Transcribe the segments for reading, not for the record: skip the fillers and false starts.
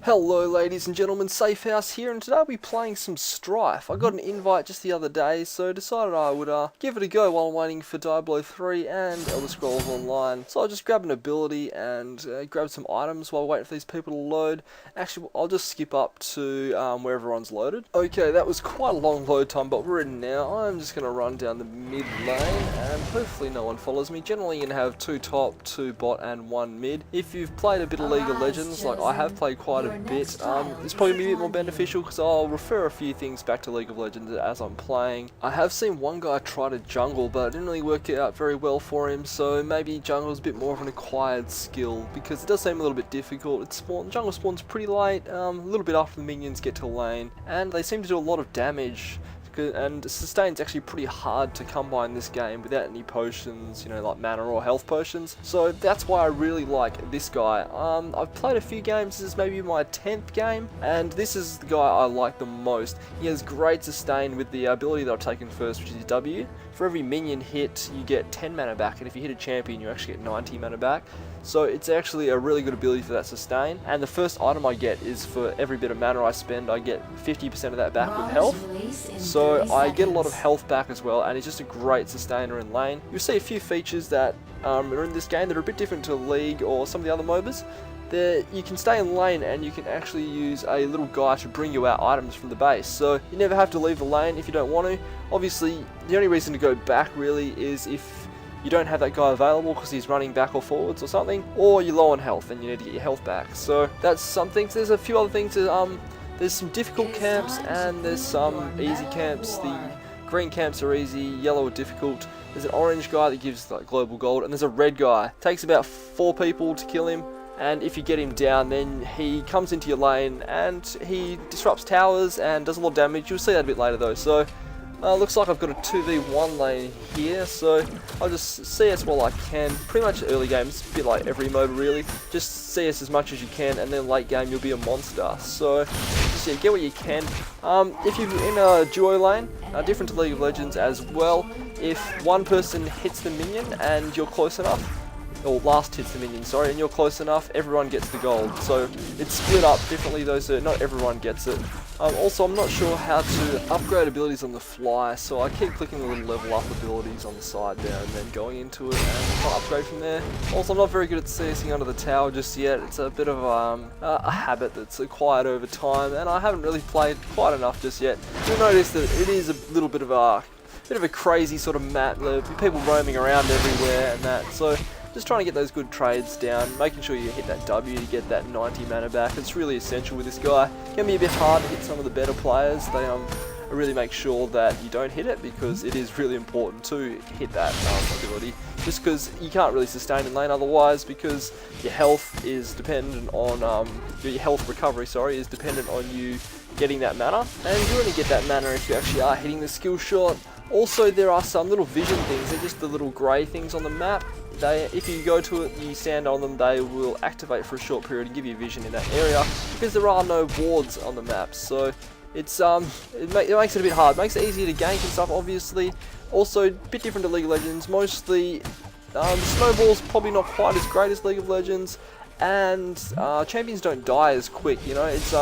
Hello ladies and gentlemen, Safehouse here, and today I'll be playing some Strife. I got an invite just the other day, so decided I would give it a go while I'm waiting for Diablo 3 and Elder Scrolls Online. So I'll just grab an ability and grab some items while waiting for these people to load. Actually, I'll just skip up to where everyone's loaded. Okay, that was quite a long load time, but we're in now. I'm just going to run down the mid lane, and hopefully no one follows me. Generally you're going to have 2 top, 2 bot, and 1 mid. If you've played a bit of League of Legends, like I have played quite a bit, it's probably going to be a bit more beneficial because I'll refer a few things back to League of Legends as I'm playing. I have seen one guy try to jungle, but it didn't really work out very well for him, so maybe jungle is a bit more of an acquired skill because it does seem a little bit difficult. Jungle spawns pretty late, a little bit after the minions get to lane, and they seem to do a lot of damage. And sustain's actually pretty hard to come by in this game without any potions, you know, like mana or health potions. So that's why I really like this guy. I've played a few games, this is maybe my 10th game, and this is the guy I like the most. He has great sustain with the ability that I've taken first, which is W. For every minion hit, you get 10 mana back, and if you hit a champion, you actually get 90 mana back. So it's actually a really good ability for that sustain, and the first item I get is for every bit of mana I spend, I get 50% of that back with health. So I get a lot of health back as well, and it's just a great sustainer in lane. You'll see a few features that are in this game that are a bit different to League or some of the other MOBAs. You can stay in lane and you can actually use a little guy to bring you out items from the base, so you never have to leave the lane if you don't want to. Obviously the only reason to go back really is if you don't have that guy available because he's running back or forwards or something, or you're low on health and you need to get your health back. So that's something. There's a few other things. There's some difficult camps and there's some easy camps. The green camps are easy, yellow are difficult. There's an orange guy that gives like global gold, and there's a red guy. It takes about 4 people to kill him, and if you get him down, then he comes into your lane and he disrupts towers and does a lot of damage. You'll see that a bit later though. So looks like I've got a 2v1 lane here, so I'll just CS while I can. Pretty much early games, a bit like every MOBA really. Just CS as much as you can, and then late game you'll be a monster. So just yeah, get what you can. If you're in a duo lane, different to League of Legends as well, if one person hits the minion and you're close enough, or last hits the minion, sorry, and you're close enough, everyone gets the gold. So it's split up differently though, so not everyone gets it. Also, I'm not sure how to upgrade abilities on the fly, so I keep clicking the little level up abilities on the side there and then going into it and try to upgrade from there. Also, I'm not very good at CSing under the tower just yet. It's a bit of a habit that's acquired over time, and I haven't really played quite enough just yet. You'll notice that it is a little bit of a crazy sort of map. There'll be people roaming around everywhere and that, so just trying to get those good trades down, making sure you hit that W to get that 90 mana back. It's really essential with this guy. It can be a bit hard to hit some of the better players. They really make sure that you don't hit it because it is really important to hit that ability. Just because you can't really sustain in lane otherwise, because your health is dependent on your health recovery. Sorry, is dependent on you getting that mana, and you only get that mana if you actually are hitting the skill shot. Also, there are some little vision things. They're just the little grey things on the map. If you go to it, you stand on them, they will activate for a short period and give you vision in that area because there are no wards on the map. So it's it makes it a bit hard. It makes it easier to gank and stuff, obviously. Also, a bit different to League of Legends. Mostly, the snowball's probably not quite as great as League of Legends, and champions don't die as quick. You know, it's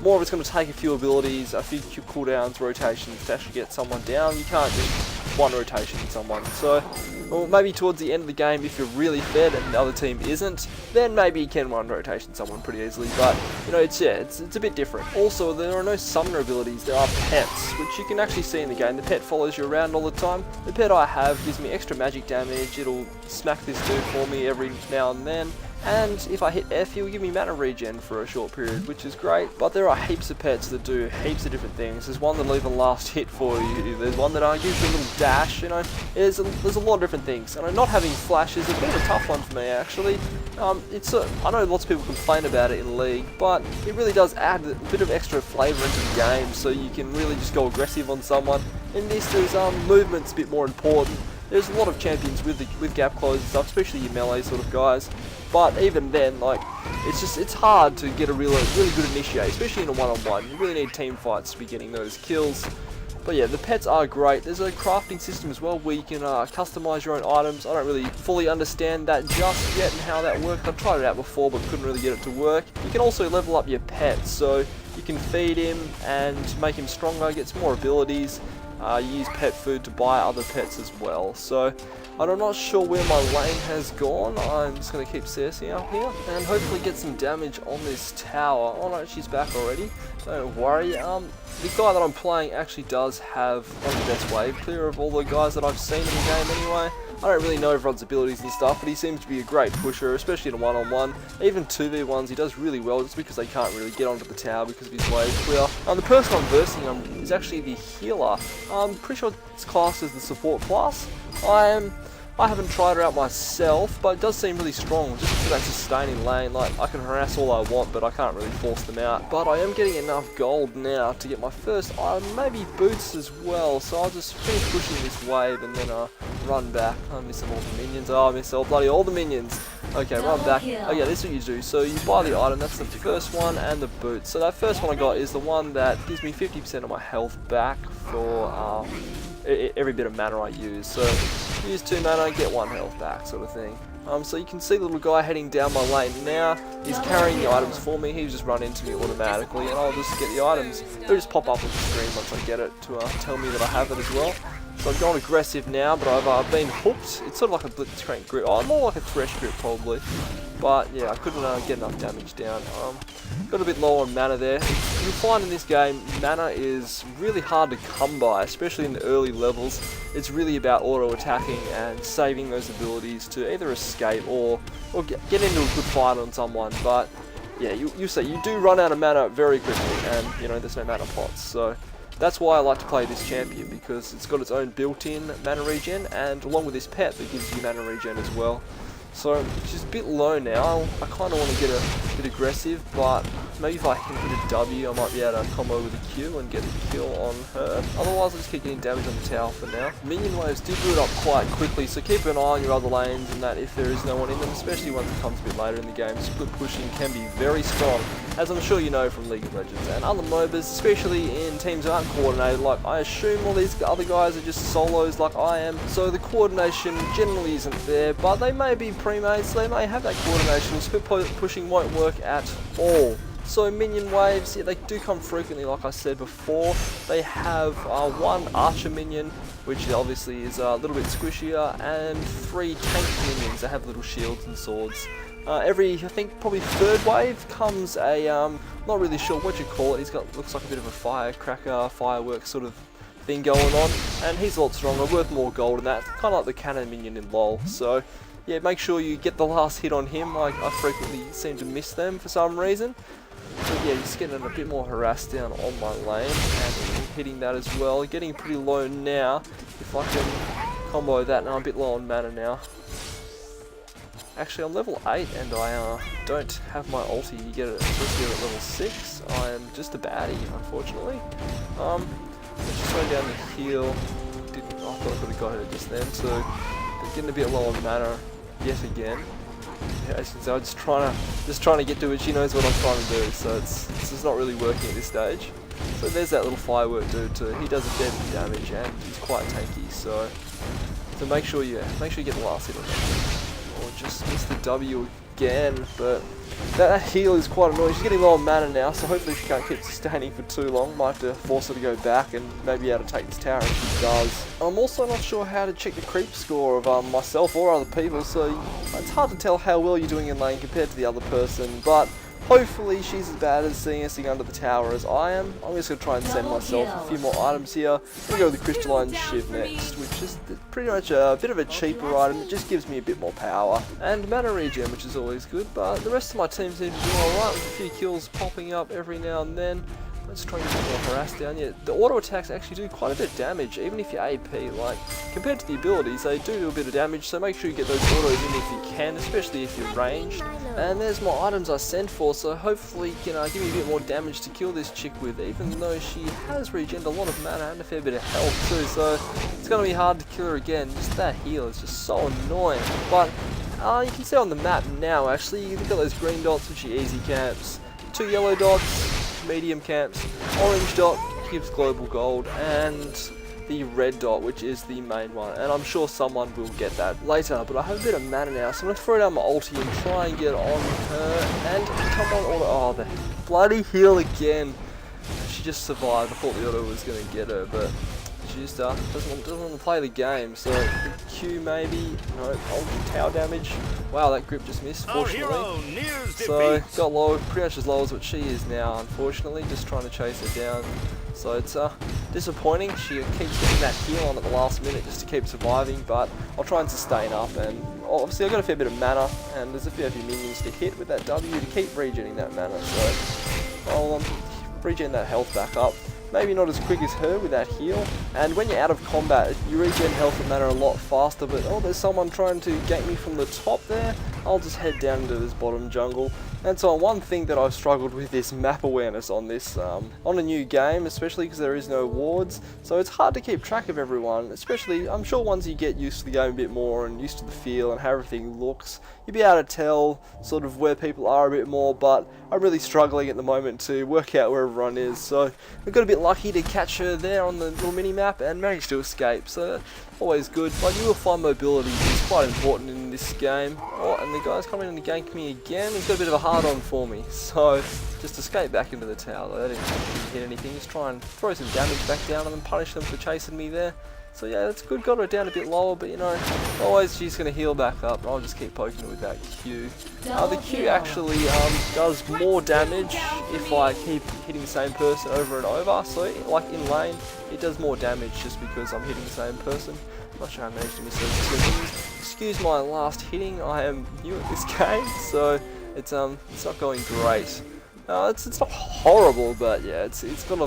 more of it's going to take a few abilities, a few cooldowns, rotations to actually get someone down. You can't just one rotation in someone. So, well, maybe towards the end of the game, if you're really fed and the other team isn't, then maybe you can one rotation someone pretty easily. But you know, it's a bit different. Also, there are no summoner abilities. There are pets, which you can actually see in the game. The pet follows you around all the time. The pet I have gives me extra magic damage. It'll smack this dude for me every now and then. And if I hit F, he'll give me mana regen for a short period, which is great. But there are heaps of pets that do heaps of different things. There's one that'll even last hit for you. There's one that gives you a little dash, you know. There's a lot of different things. And not having flash is a bit of a tough one for me, actually. I know lots of people complain about it in League, but it really does add a bit of extra flavour into the game, so you can really just go aggressive on someone. In this, there's movement's a bit more important. There's a lot of champions with gap close and stuff, especially your melee sort of guys. But even then, like, it's hard to get a really good initiate, especially in a one-on-one. You really need team fights to be getting those kills. But yeah, the pets are great. There's a crafting system as well where you can customize your own items. I don't really fully understand that just yet and how that works. I've tried it out before but couldn't really get it to work. You can also level up your pet, so you can feed him and make him stronger, gets more abilities. You use pet food to buy other pets as well. So I'm not sure where my lane has gone. I'm just going to keep CSing up here and hopefully get some damage on this tower. Oh no, she's back already. Don't worry. The guy that I'm playing actually does have one of the best wave clear of all the guys that I've seen in the game anyway. I don't really know everyone's abilities and stuff, but he seems to be a great pusher, especially in a one-on-one. Even 2v1s, he does really well just because they can't really get onto the tower because of his wave clear. The person I'm versing is actually the healer. I'm pretty sure it's classed as the support class. I haven't tried her out myself, but it does seem really strong, just for that sustaining lane. Like, I can harass all I want, but I can't really force them out. But I am getting enough gold now to get my first item, maybe boots as well, so I'll just finish pushing this wave and then run back. I'm missing all the minions. Oh, I miss all the minions. Okay, run back. Oh yeah, this is what you do. So you buy the item, that's the first one, and the boot. So that first one I got is the one that gives me 50% of my health back for every bit of mana I use. So use 2 mana, get 1 health back, sort of thing. So you can see the little guy heading down my lane now. He's carrying the items for me. He'll just run into me automatically, and I'll just get the items. They'll just pop up on the screen once I get it to tell me that I have it as well. So I've gone aggressive now, but I've been hooked. It's sort of like a blitzcrank grip. Oh, more like a thresh grip probably. But yeah, I couldn't get enough damage down. Got a bit low on mana there. You'll find in this game, mana is really hard to come by, especially in the early levels. It's really about auto-attacking and saving those abilities to either escape or get into a good fight on someone. But yeah, you say you do run out of mana very quickly, and you know there's no mana pots. So that's why I like to play this champion, because it's got its own built-in mana regen, and along with this pet that gives you mana regen as well. So she's a bit low now. I kind of want to get a bit aggressive, but maybe if I can hit a W, I might be able to combo with a Q and get the kill on her. Otherwise, I'll just keep getting damage on the tower for now. Minion waves do build up quite quickly, so keep an eye on your other lanes and that if there is no one in them, especially once it comes a bit later in the game. Split pushing can be very strong, as I'm sure you know from League of Legends and other MOBAs, especially in teams that aren't coordinated. Like, I assume all these other guys are just solos like I am, so the coordination generally isn't there, but they may be pre-made, so they may have that coordination. Split pushing won't work at all. So minion waves, yeah, they do come frequently, like I said before. They have 1 archer minion, which obviously is a little bit squishier, and 3 tank minions that have little shields and swords. Every, I think, probably 3rd wave comes a, not really sure what you call it. He's got, looks like a bit of a firecracker, fireworks sort of thing going on, and he's a lot stronger, worth more gold than that. Kind of like the cannon minion in LoL. So yeah, make sure you get the last hit on him. I frequently seem to miss them for some reason. But yeah, just getting a bit more harassed down on my lane and hitting that as well. Getting pretty low now. If I can combo that, now I'm a bit low on mana now. Actually, I'm level 8 and I don't have my ulti. You get it here at level 6. I am just a baddie, unfortunately. Just going down the hill. I thought I could have got her just then. So getting a bit low on mana yet again. Yeah, as you can see, I'm just trying to get to it. She knows what I'm trying to do, so it's just not really working at this stage. So there's that little firework dude too. He does a fair bit of damage and he's quite tanky. So make sure you get the last hit on him, or just miss the W again. But that heal is quite annoying. She's getting low on mana now, so hopefully she can't keep sustaining for too long. Might have to force her to go back and maybe be able to take this tower, and she does. I'm also not sure how to check the creep score of myself or other people, so it's hard to tell how well you're doing in lane compared to the other person, but hopefully she's as bad as CSing under the tower as I am. I'm just going to try and send myself a few more items here. I'm going to go with the Crystalline Shiv next, which is pretty much a bit of a cheaper item. It just gives me a bit more power. And mana regen, which is always good, but the rest of my team seems to do alright with a few kills popping up every now and then. Let's try and get more harassed down. Yeah, the auto attacks actually do quite a bit of damage, even if you're AP. Like, compared to the abilities, they do a bit of damage, so make sure you get those autos in if you can, especially if you're ranged. And there's more items I sent for, so hopefully you can give me a bit more damage to kill this chick with, even though she has regened a lot of mana and a fair bit of health too, so it's going to be hard to kill her again. Just that heal is just so annoying. But you can see on the map now, actually, you've got those green dots, which are easy camps, 2 yellow dots, medium camps, orange dot, gives global gold, and the red dot, which is the main one, and I'm sure someone will get that later, but I have a bit of mana now, so I'm going to throw down my ulti and try and get on her, and come on, auto, oh, the bloody heal again. She just survived. I thought the auto was going to get her, but she just doesn't want to play the game, so Q maybe, no, ulti tower damage. Wow, that grip just missed, fortunately. So, got low, pretty much as low as what she is now, unfortunately, just trying to chase her down. So it's disappointing. She keeps getting that heal on at the last minute just to keep surviving, but I'll try and sustain up, and obviously I've got a fair bit of mana, and there's a fair few minions to hit with that W to keep regenerating that mana, so I'll regen that health back up. Maybe not as quick as her with that heal, and when you're out of combat, you regen health and mana a lot faster, but oh, there's someone trying to gank me from the top there. I'll just head down into this bottom jungle. And so one thing that I've struggled with is map awareness on this, on a new game, especially because there is no wards, so it's hard to keep track of everyone, especially, I'm sure once you get used to the game a bit more and used to the feel and how everything looks, you'll be able to tell sort of where people are a bit more, but I'm really struggling at the moment to work out where everyone is, so I got a bit lucky to catch her there on the little mini-map and managed to escape, so always good. But you will find mobility is quite important in this game. Oh, and the guy's coming in to gank me again. He's got a bit of a hard-on for me, so just escape back into the tower. They didn't hit anything, just try and throw some damage back down and then punish them for chasing me there. So yeah, that's good. Got her down a bit lower, but you know, always she's going to heal back up. I'll just keep poking her with that Q. The Q actually does more damage if I keep hitting the same person over and over. So like in lane, it does more damage just because I'm hitting the same person. I'm not sure I managed to miss those. Excuse my last hitting. I am new at this game, so it's not going great. It's not horrible, but yeah, it's got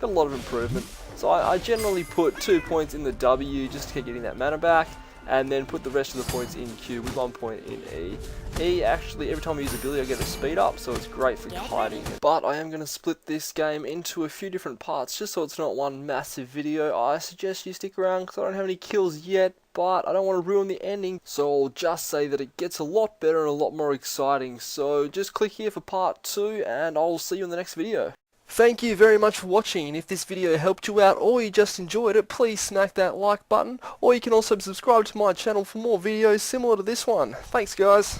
a lot of improvement. So I generally put 2 points in the W just to keep getting that mana back, and then put the rest of the points in Q with 1 point in E. E actually, every time I use ability I get a speed up, so it's great for kiting. But I am going to split this game into a few different parts, just so it's not one massive video. I suggest you stick around because I don't have any kills yet, but I don't want to ruin the ending, so I'll just say that it gets a lot better and a lot more exciting. So just click here for part 2, and I'll see you in the next video. Thank you very much for watching, and if this video helped you out or you just enjoyed it, please smack that like button, or you can also subscribe to my channel for more videos similar to this one. Thanks guys.